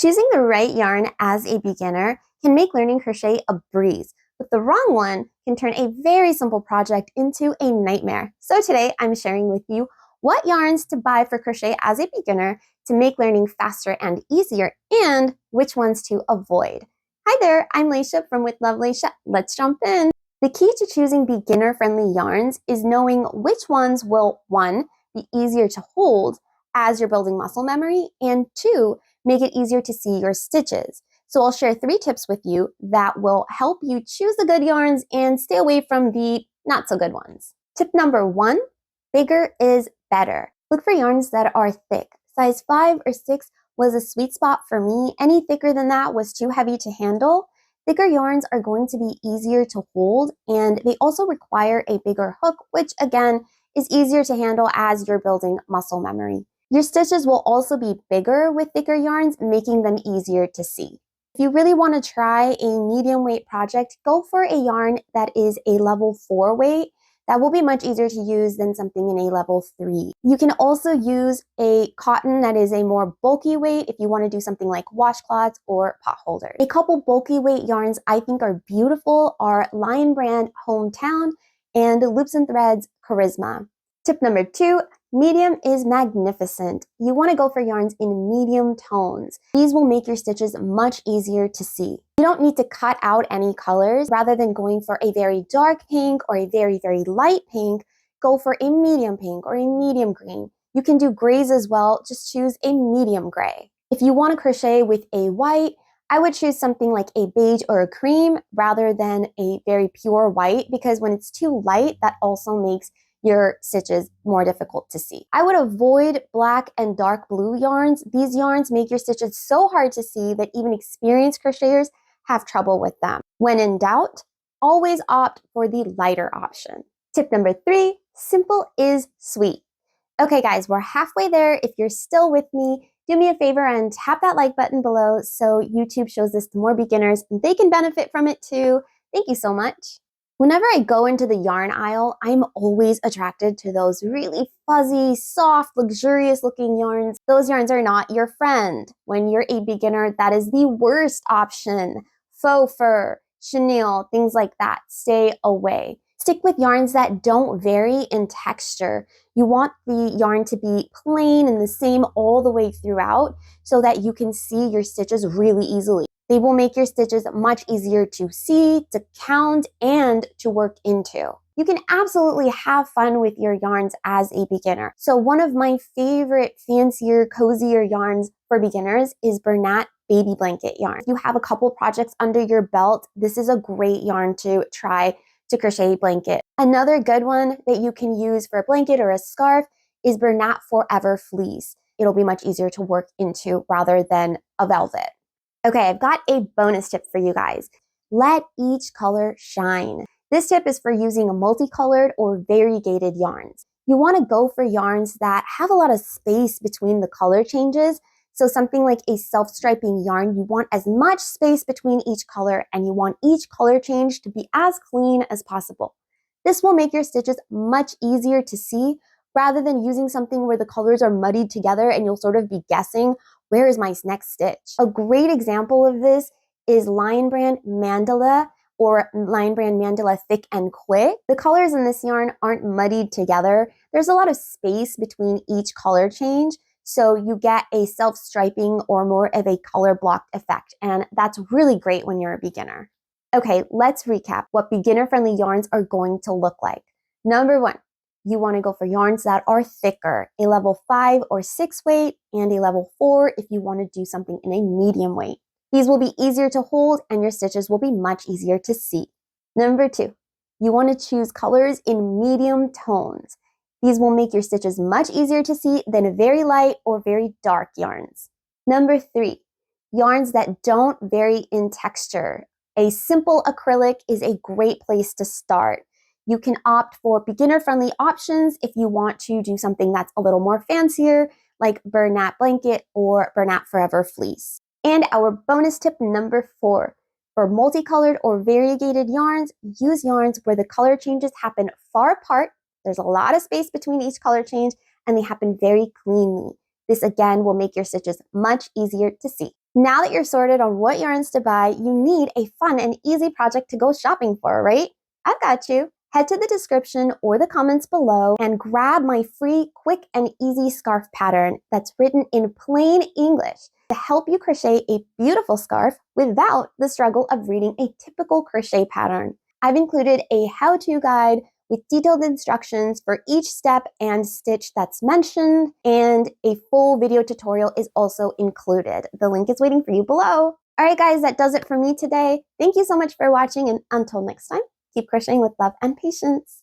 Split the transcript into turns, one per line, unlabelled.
Choosing the right yarn as a beginner can make learning crochet a breeze, but the wrong one can turn a very simple project into a nightmare. So today I'm sharing with you what yarns to buy for crochet as a beginner to make learning faster and easier, and which ones to avoid. Hi there, I'm Laisha from With Love Laisha. Let's jump in. The key to choosing beginner-friendly yarns is knowing which ones will, 1, be easier to hold as you're building muscle memory, and 2, make it easier to see your stitches. So I'll share 3 tips with you that will help you choose the good yarns and stay away from the not so good ones. Tip number 1, bigger is better. Look for yarns that are thick. Size 5 or 6 was a sweet spot for me. Any thicker than that was too heavy to handle. Thicker yarns are going to be easier to hold, and they also require a bigger hook, which again is easier to handle as you're building muscle memory. Your stitches will also be bigger with thicker yarns, making them easier to see. If you really want to try a medium weight project, go for a yarn that is a level 4 weight. That will be much easier to use than something in a level 3. You can also use a cotton that is a more bulky weight if you want to do something like washcloths or pot holders. A couple bulky weight yarns I think are beautiful are Lion Brand Hometown and Loops and Threads Charisma. Tip number 2, medium is magnificent. You want to go for yarns in medium tones. These will make your stitches much easier to see. You don't need to cut out any colors. Rather than going for a very dark pink or a very light pink, go for a medium pink or a medium green. You can do grays as well, just choose a medium gray. If you want to crochet with a white, I would choose something like a beige or a cream rather than a very pure white, because when it's too light, that also makes your stitches more difficult to see. I would avoid black and dark blue yarns. These yarns make your stitches so hard to see that even experienced crocheters have trouble with them. When in doubt, always opt for the lighter option. Tip number 3, simple is sweet. Okay guys, we're halfway there. If you're still with me, do me a favor and tap that like button below so YouTube shows this to more beginners and they can benefit from it too. Thank you so much. Whenever I go into the yarn aisle, I'm always attracted to those really fuzzy, soft, luxurious looking yarns. Those yarns are not your friend. When you're a beginner, that is the worst option. Faux fur, chenille, things like that. Stay away. Stick with yarns that don't vary in texture. You want the yarn to be plain and the same all the way throughout so that you can see your stitches really easily. They will make your stitches much easier to see, to count, and to work into. You can absolutely have fun with your yarns as a beginner. So one of my favorite fancier, cozier yarns for beginners is Bernat baby blanket yarn. If you have a couple projects under your belt, this is a great yarn to try to crochet a blanket. Another good one that you can use for a blanket or a scarf is Bernat Forever Fleece. It'll be much easier to work into rather than a velvet. Okay, I've got a bonus tip for you guys. Let each color shine. This tip is for using multicolored or variegated yarns. You want to go for yarns that have a lot of space between the color changes. So something like a self-striping yarn, you want as much space between each color and you want each color change to be as clean as possible. This will make your stitches much easier to see rather than using something where the colors are muddied together and you'll sort of be guessing, where is my next stitch? A great example of this is Lion Brand Mandala or Lion Brand Mandala Thick and Quick. The colors in this yarn aren't muddied together. There's a lot of space between each color change, so you get a self-striping or more of a color blocked effect, and that's really great when you're a beginner. Okay, let's recap what beginner-friendly yarns are going to look like. Number 1, you want to go for yarns that are thicker, a level 5 or 6 weight, and a level 4 if you want to do something in a medium weight. These will be easier to hold and your stitches will be much easier to see. Number 2, you want to choose colors in medium tones. These will make your stitches much easier to see than very light or very dark yarns. Number 3, yarns that don't vary in texture. A simple acrylic is a great place to start. You can opt for beginner-friendly options if you want to do something that's a little more fancier, like Bernat Blanket or Bernat Forever Fleece. And our bonus tip number 4, for multicolored or variegated yarns, use yarns where the color changes happen far apart, there's a lot of space between each color change, and they happen very cleanly. This again will make your stitches much easier to see. Now that you're sorted on what yarns to buy, you need a fun and easy project to go shopping for, right? I've got you. Head to the description or the comments below and grab my free, quick, and easy scarf pattern that's written in plain English to help you crochet a beautiful scarf without the struggle of reading a typical crochet pattern. I've included a how-to guide with detailed instructions for each step and stitch that's mentioned, and a full video tutorial is also included. The link is waiting for you below. All right, guys, that does it for me today. Thank you so much for watching, and until next time, keep crocheting with love and patience.